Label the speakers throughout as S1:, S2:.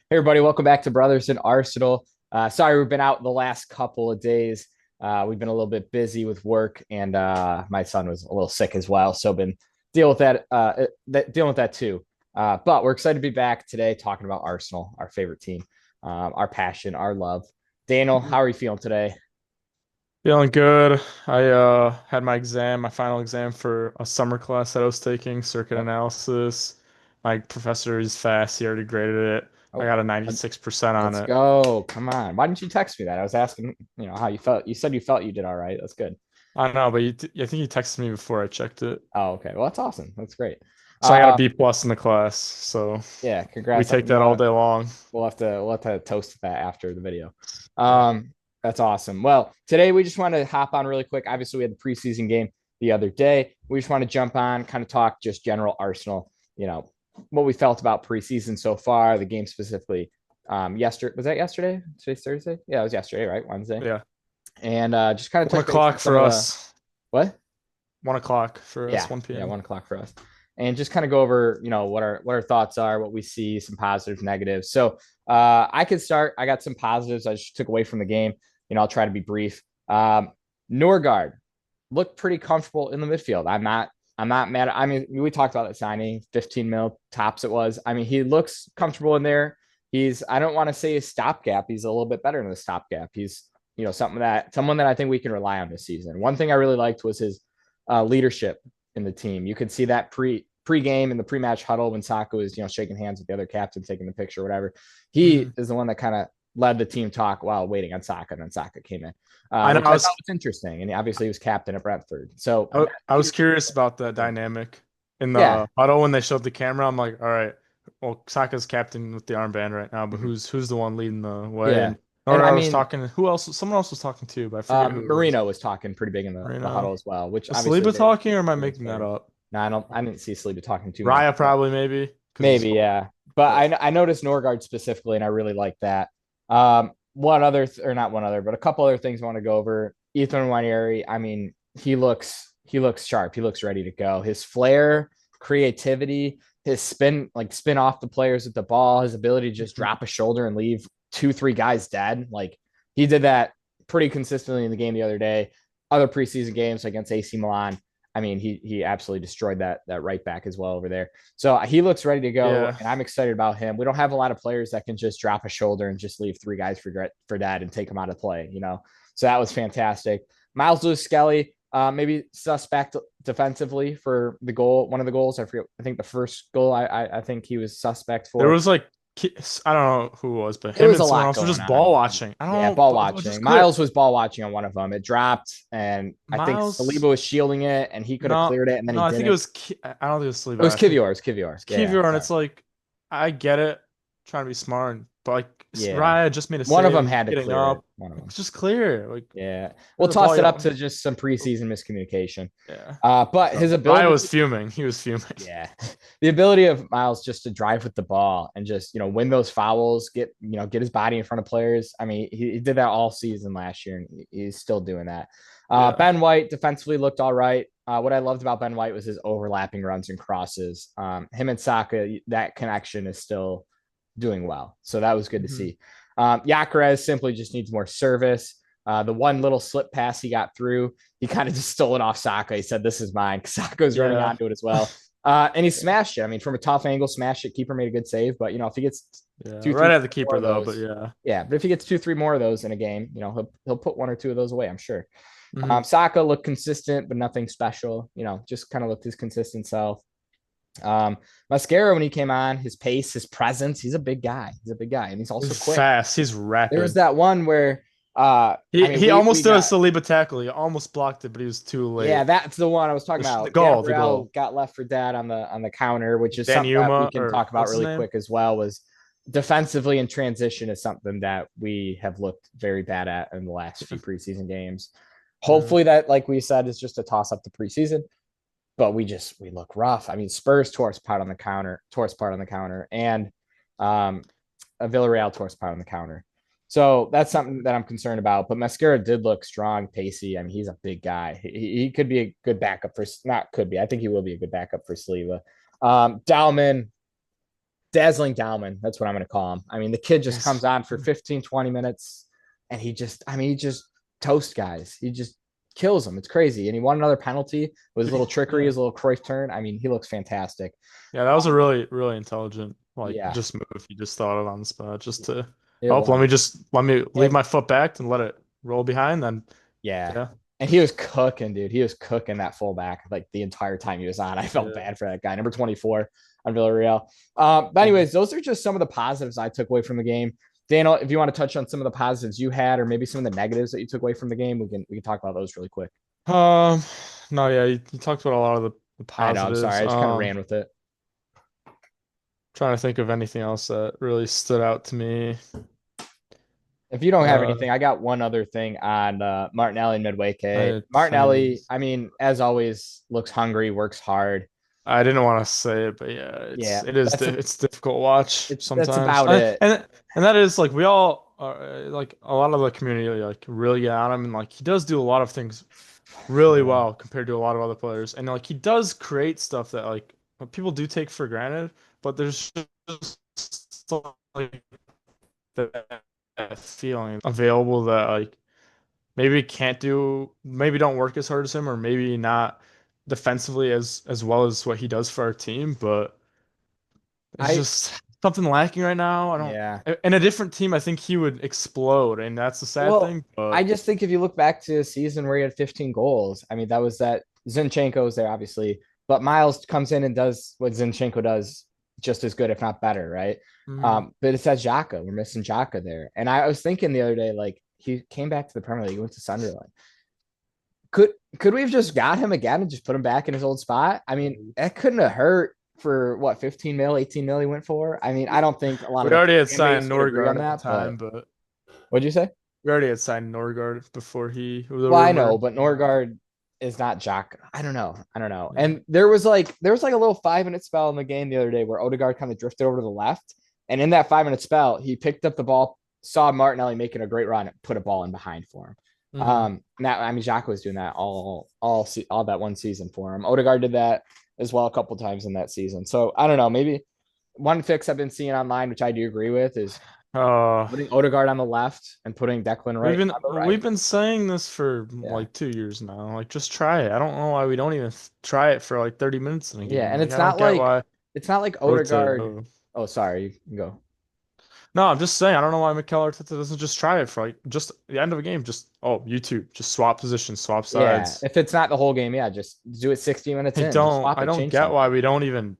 S1: Hey everybody, welcome back to Brothers in Arsenal. Sorry we've been out the last couple of days. We've been a little bit busy with work, and my son was a little sick as well, so been dealing with that too. But we're excited to be back today talking about Arsenal, our favorite team, our passion, our love. Daniel, how are you feeling today?
S2: Feeling good. I had my final exam for a summer class that I was taking, circuit
S1: Oh,
S2: analysis. My professor is fast. He already graded it. I
S1: oh,
S2: got a 96% on
S1: let's
S2: it.
S1: go! Come on, why didn't you text me that? I was asking, how you felt. You said you felt you did all right. That's good.
S2: I don't know, but I think he texted me before I checked it.
S1: Oh, okay. Well, that's awesome. That's great.
S2: So I got a
S1: Uh,
S2: B plus in the class. So
S1: yeah,
S2: we
S1: congrats.
S2: take
S1: You
S2: that all
S1: want
S2: day long.
S1: we'll have to toast that after the video.
S2: Yeah.
S1: That's awesome. Well, today we just want to hop on really quick. Obviously, we had the preseason game the other day. We just want to jump on, kind of talk just general Arsenal, what we felt about preseason so far, the game specifically. Yesterday was that yesterday? Today's Thursday? Yeah, it was yesterday, right? Wednesday.
S2: Yeah.
S1: And just kind of
S2: One
S1: touch base on
S2: o'clock
S1: some
S2: for
S1: of the
S2: us.
S1: what?
S2: 1 o'clock for us,
S1: Yeah,
S2: 1
S1: yeah,
S2: p.m.
S1: 1 o'clock for us, and just kind of go over, what our thoughts are, what we see, some positives, negatives. So I could start. I got some positives I just took away from the game. I'll try to be brief. Norgard looked pretty comfortable in the midfield. I'm not mad. I mean, we talked about that signing, 15 mil tops it was. I mean, he looks comfortable in there. I don't want to say a stopgap. He's a little bit better than a stopgap. He's, someone that I think we can rely on this season. One thing I really liked was his leadership in the team. You could see that pre-game in the pre-match huddle when Saka was, shaking hands with the other captain, taking the picture, whatever. He
S2: Mhm.
S1: is the one that kind of led the team talk while waiting on Saka, and then Saka came in,
S2: I know
S1: which I thought was interesting. And obviously, he was captain at Brentford. So that
S2: I was
S1: leadership
S2: curious about the
S1: thing.
S2: dynamic in
S1: Yeah.
S2: the huddle when they showed the camera. I'm like, all right, well, Saka's captain with the armband right now, but
S1: Mhm.
S2: who's the one leading the way?
S1: Yeah.
S2: And
S1: And
S2: or
S1: I
S2: I was
S1: mean,
S2: talking. Who else? Someone else was talking too, but I forget who it was.
S1: Marino was talking pretty big in the
S2: Marino.
S1: huddle as well, which
S2: Was
S1: obviously
S2: Saliba
S1: very
S2: talking, or am I making that
S1: experienced.
S2: up?
S1: No, I didn't see Sleepy talking too much,
S2: Raya
S1: but
S2: probably maybe because he
S1: maybe,
S2: scored.
S1: yeah. But
S2: But
S1: I noticed Norgard specifically, and I really like that. One other, or not one other, but a couple other things I want to go over. Ethan Wanieri, I mean, he looks sharp. He looks ready to go. His flair, creativity, his spin off the players with the ball, his ability to just
S2: Mhm.
S1: drop a shoulder and leave two, three guys dead. Like he did that pretty consistently in the game the other day. Other preseason games against AC Milan. I mean, he absolutely destroyed that right back as well over there. So he looks ready to go,
S2: Yeah.
S1: and I'm excited about him. We don't have a lot of players that can just drop a shoulder and just leave three guys for that and take them out of play. So that was fantastic. Miles Lewis Skelly, maybe suspect defensively for the goal, one of the goals. I forget. I think the first goal, I think he was suspect
S2: There
S1: for.
S2: was like I don't know who it was, but
S1: There
S2: him
S1: was
S2: and
S1: a
S2: someone
S1: lot
S2: else were
S1: going
S2: just
S1: on.
S2: ball watching. I don't
S1: Yeah,
S2: know,
S1: ball
S2: but just
S1: watching.
S2: clear.
S1: Miles was ball watching on one of them. It dropped, and I think Saliba
S2: Miles,
S1: was shielding it, and he could have
S2: no,
S1: cleared it, and then
S2: no,
S1: he
S2: I think it
S1: didn't.
S2: was. I don't think it was
S1: It
S2: Saliba.
S1: was
S2: I think
S1: Kivior. It was Kivior.
S2: it's
S1: Yeah,
S2: Kivior, and
S1: sorry.
S2: it's like I get it, trying to be smart, but like
S1: Yeah.
S2: Raya just made a
S1: One of them
S2: save,
S1: had to
S2: getting
S1: clear it.
S2: up.
S1: One of
S2: Like,
S1: them.
S2: just clear. Like
S1: Yeah. We'll
S2: there's a ball.
S1: toss it
S2: You
S1: up
S2: don't.
S1: to just some preseason miscommunication.
S2: Yeah.
S1: But
S2: So
S1: his
S2: Raya
S1: ability,
S2: was fuming. He was fuming.
S1: yeah, the ability of Miles just to drive with the ball and just, win those fouls, get his body in front of players. I mean, he did that all season last year, and he's still doing that.
S2: Yeah.
S1: Ben White defensively looked all right. What I loved about Ben White was his overlapping runs and crosses. Him and Saka, that connection is still doing well. So that was good to
S2: Hmm.
S1: see. Yacarez simply just needs more service. The one little slip pass he got through, he kind of just stole it off Saka. He said, "This is mine." Saka was running
S2: Yeah.
S1: onto it as well. And he smashed it. I mean, from a tough angle, smashed it. Keeper made a good save. But, if he gets
S2: Yeah.
S1: two,
S2: Right
S1: three,
S2: at the
S1: four more
S2: keeper
S1: of
S2: though, but
S1: those,
S2: yeah.
S1: yeah. But if he gets two, three more of those in a game, he'll put one or two of those away, I'm sure.
S2: Hmm.
S1: Saka looked consistent, but nothing special. Just kind of looked his consistent self. Um, Mascara, when he came on, his pace, his presence, he's a big guy. He's a big guy, and he's also
S2: He's
S1: quick.
S2: fast. He's
S1: There was
S2: rapid.
S1: that one where, I mean,
S2: He
S1: we
S2: almost did a
S1: got,
S2: Saliba tackle. He almost blocked it, but he was too
S1: yeah,
S2: late.
S1: that's the one I was talking
S2: The
S1: about.
S2: goal, the
S1: Gabriel
S2: goal.
S1: got left for dead on the counter, which is something that we
S2: Danuma
S1: can
S2: or
S1: talk about
S2: what's his
S1: really
S2: name?
S1: quick as well. Was defensively in transition is something that we have looked very bad at in the last few preseason games.
S2: Yeah.
S1: Hopefully that, like we said, is just a toss up to preseason, but we look rough. I mean, Spurs tore us apart on the counter, and um, a Villarreal tore us apart on the counter. So that's something that I'm concerned about. But Mascara did look strong, pacey. I mean, he's a big guy. He could be a good backup for, not could be. I think he will be a good backup for Saliba. Dalman, Dazzling Dowman. That's what I'm going to call him. I mean, the kid just comes
S2: Yes.
S1: on for 15, 20 minutes and he just toast guys. He just kills them. It's crazy. And he won another penalty with his little trickery,
S2: Yeah.
S1: his little Cruyff turn. I mean, he looks fantastic.
S2: Yeah, that was a really, really intelligent, like,
S1: Yeah,
S2: just move. He just thought of on the spot, just to,
S1: it
S2: oh,
S1: was.
S2: let me leave
S1: And
S2: my foot back and let it roll behind. Then,
S1: yeah.
S2: yeah,
S1: And he was cooking, dude. He was cooking that fullback like the entire time he was on. I felt
S2: yeah.
S1: bad for that guy, number 24 on Villarreal. But
S2: Mhm.
S1: anyways, those are just some of the positives I took away from the game. Daniel, if you want to touch on some of the positives you had, or maybe some of the negatives that you took away from the game, we can talk about those really quick.
S2: Um, no, yeah, you talked about a lot of the
S1: I know. I'm
S2: positives.
S1: sorry. I just kind of ran with it.
S2: Trying to think of anything else that really stood out to me.
S1: If you don't have
S2: Uh,
S1: anything, I got one other thing on Martinelli and Midway.
S2: Same.
S1: Martinelli, I mean, as always, looks hungry, works hard.
S2: I didn't want to say it, but yeah,
S1: Yeah,
S2: it's difficult to watch
S1: that's
S2: sometimes.
S1: about it.
S2: And that is like we all like a lot of the community like really get on him, and like he does do a lot of things really
S1: Yeah.
S2: well compared to a lot of other players. And like he does create stuff that like people do take for granted, but there's just like that feeling available that like maybe can't do, maybe don't work as hard as him, or maybe not defensively as well as what he does for our team, but it's
S1: I
S2: just something lacking right now. I don't.
S1: yeah.
S2: In a different team, I think he would explode, and that's the sad
S1: Well,
S2: thing.
S1: I
S2: But
S1: just think if you look back to a season where he had 15 goals, I mean, that was that Zinchenko was there, obviously, but Miles comes in and does what Zinchenko does just as good, if not better, right?
S2: mhm.
S1: But it's that Xhaka. We're missing Xhaka there. And I was thinking the other day, like, he came back to the Premier League, he went to Sunderland. Could could we have just got him again and just put him back in his old spot? I mean, that couldn't have hurt for what 15 mil, 18 mil he went for. I mean, I don't think a lot
S2: We
S1: of the
S2: already had
S1: fan base
S2: signed
S1: would agree on
S2: Norgard at the
S1: that, but
S2: time, but
S1: what'd you say?
S2: we already had signed Norgard before he the
S1: Well, I
S2: rumor
S1: know, but
S2: came out.
S1: Norgard is not Jock. I don't know. I don't know.
S2: Yeah.
S1: And there was like a little 5 minute spell in the game the other day where Odegaard kind of drifted over to the left. And in that 5 minute spell, he picked up the ball, saw Martinelli making a great run, and put a ball in behind for him.
S2: Hmm.
S1: Now I mean Jacques was doing that all that one season for him. Odegaard did that as well a couple times in that season. So I don't know. Maybe one fix I've been seeing online, which I do agree with, is
S2: Uh,
S1: putting Odegaard on the left and putting Declan Wright on the
S2: we've
S1: right.
S2: been saying this for
S1: Yeah.
S2: like 2 years now. Like, just try it. I don't know why we don't even try it for like 30 minutes in a
S1: Yeah,
S2: game.
S1: and
S2: Like, I don't get why
S1: it's not like
S2: rotate.
S1: Odegaard. Oh, sorry, you can go.
S2: No, I'm just saying. I don't know why Mikel Arteta doesn't just try it for like just the end of a game. Just YouTube, just swap positions, swap
S1: Yeah,
S2: sides.
S1: if it's not the whole game, yeah, just do it 60 minutes in. Just swap
S2: I
S1: it,
S2: don't
S1: change
S2: get why
S1: something.
S2: we don't even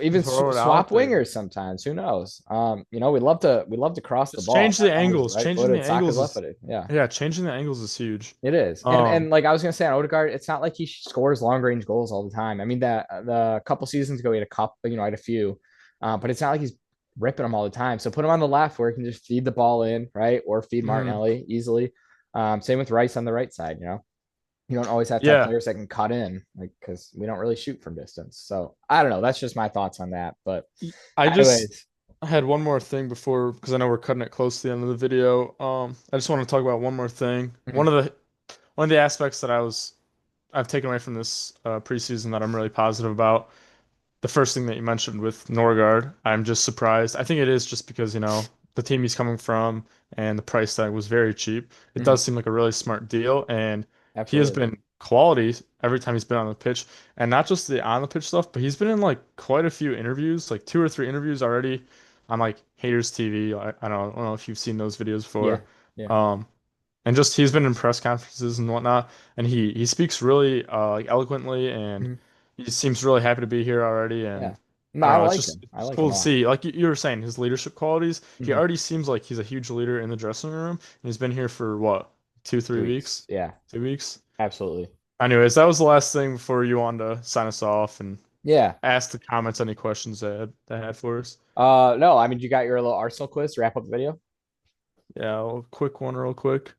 S1: Even
S2: throw it
S1: swap
S2: out there.
S1: wingers sometimes. Who knows? We love to cross the
S2: Just
S1: ball.
S2: change the
S1: Martinelli's
S2: angles.
S1: right
S2: Changing the
S1: footed, Saka's
S2: angles
S1: left
S2: is
S1: footed. Yeah,
S2: Yeah, changing the angles is huge.
S1: it is. And
S2: Um,
S1: like I was gonna say on Odegaard, it's not like he scores long range goals all the time. I mean that the couple seasons ago he had a couple, I had a few, but it's not like he's ripping them all the time. So put him on the left where he can just feed the ball in, right, or feed
S2: mhm.
S1: Martinelli easily. Same with Rice on the right side. You don't always have to have
S2: Yeah,
S1: players that can cut in, like because we don't really shoot from distance. So I don't know. That's just my thoughts on that. But
S2: I just
S1: anyways,
S2: I had one more thing before because I know we're cutting it close to the end of the video. I just want to talk about one more thing.
S1: mhm,
S2: One of the aspects that I've taken away from this preseason that I'm really positive about. The first thing that you mentioned with Norgard, I'm just surprised. I think it is just because, the team he's coming from and the price tag was very cheap. It
S1: mhm,
S2: does seem like a really smart deal, and he has
S1: absolutely.
S2: been quality every time he's been on the pitch, and not just the on the pitch stuff, but he's been in like quite a few interviews, like 2 or 3 interviews already on like Haters TV. I don't know if you've seen those videos
S1: Yeah,
S2: before.
S1: yeah,
S2: Um, and just he's been in press conferences and whatnot, and he speaks really like eloquently, and
S1: mhm,
S2: he seems really happy to be here already.
S1: yeah.
S2: And
S1: No,
S2: I
S1: I
S2: don't know,
S1: like him. I
S2: it's
S1: like him
S2: cool
S1: a
S2: to
S1: lot.
S2: see. Like you were saying, his leadership qualities. He
S1: Mhm.
S2: already seems like he's a huge leader in the dressing room, and he's been here for what, two, three
S1: 2 weeks.
S2: weeks,
S1: Yeah,
S2: 2 weeks.
S1: absolutely.
S2: Anyways, that was the last thing before you wanted to sign us off and
S1: Yeah.
S2: ask the comments any questions they had for us.
S1: No, I mean you got your little Arsenal quiz to wrap up the video.
S2: Yeah, a quick one, real quick.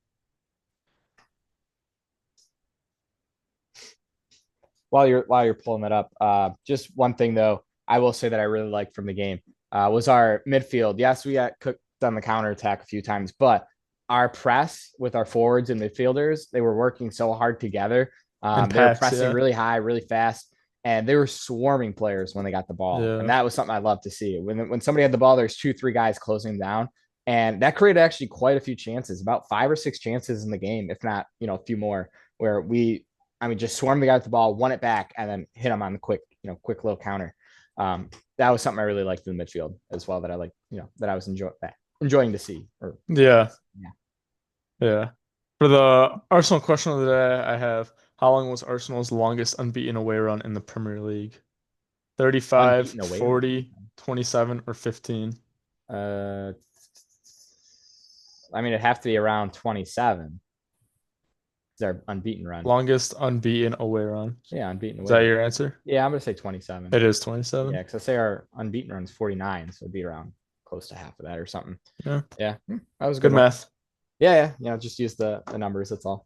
S1: While you're pulling that up, just one thing though, I will say that I really liked from the game was our midfield. Yes, we got cooked on the counter attack a few times, but our press with our forwards and midfielders, they were working so hard together.
S2: In
S1: They were
S2: packs,
S1: pressing
S2: yeah.
S1: really high, really fast. and they were swarming players when they got the ball. And
S2: Yeah.
S1: that was something I love to see. When somebody had the ball, there's 2, 3 guys closing them down. And that created actually quite a few chances, about 5 or 6 chances in the game, if not, a few more, where just swarmed the guy with the ball, won it back, and then hit him on the quick little counter. That was something I really liked in the midfield as well, that I like, that I was enjoying to see. Or
S2: Yeah.
S1: yeah.
S2: Yeah. For the Arsenal question of the day, I have how long was Arsenal's longest unbeaten away run in the Premier League? 35,
S1: Unbeaten away run.
S2: 40, 27, or 15?
S1: Uh, it'd have to be around 27. Their unbeaten run.
S2: Longest unbeaten away run.
S1: Yeah, unbeaten
S2: Is
S1: away
S2: that
S1: run.
S2: your answer?
S1: Yeah, I'm gonna say 27.
S2: It is
S1: Yeah,
S2: 27.
S1: because I say our unbeaten run is 49, so it'd be around close to half of that or something.
S2: Yeah.
S1: Yeah, that was a
S2: Good
S1: good one.
S2: math.
S1: Yeah, just use the numbers. That's all.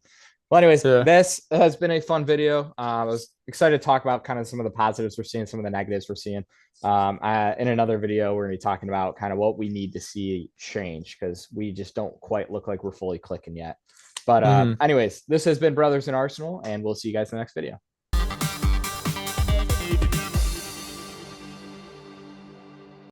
S1: Well, anyways,
S2: Yeah.
S1: this has been a fun video. I was excited to talk about kind of some of the positives we're seeing, some of the negatives we're seeing. In another video, we're gonna be talking about kind of what we need to see change, because we just don't quite look like we're fully clicking yet. But anyways, this has been Brothers in Arsenal, and we'll see you guys in the next video.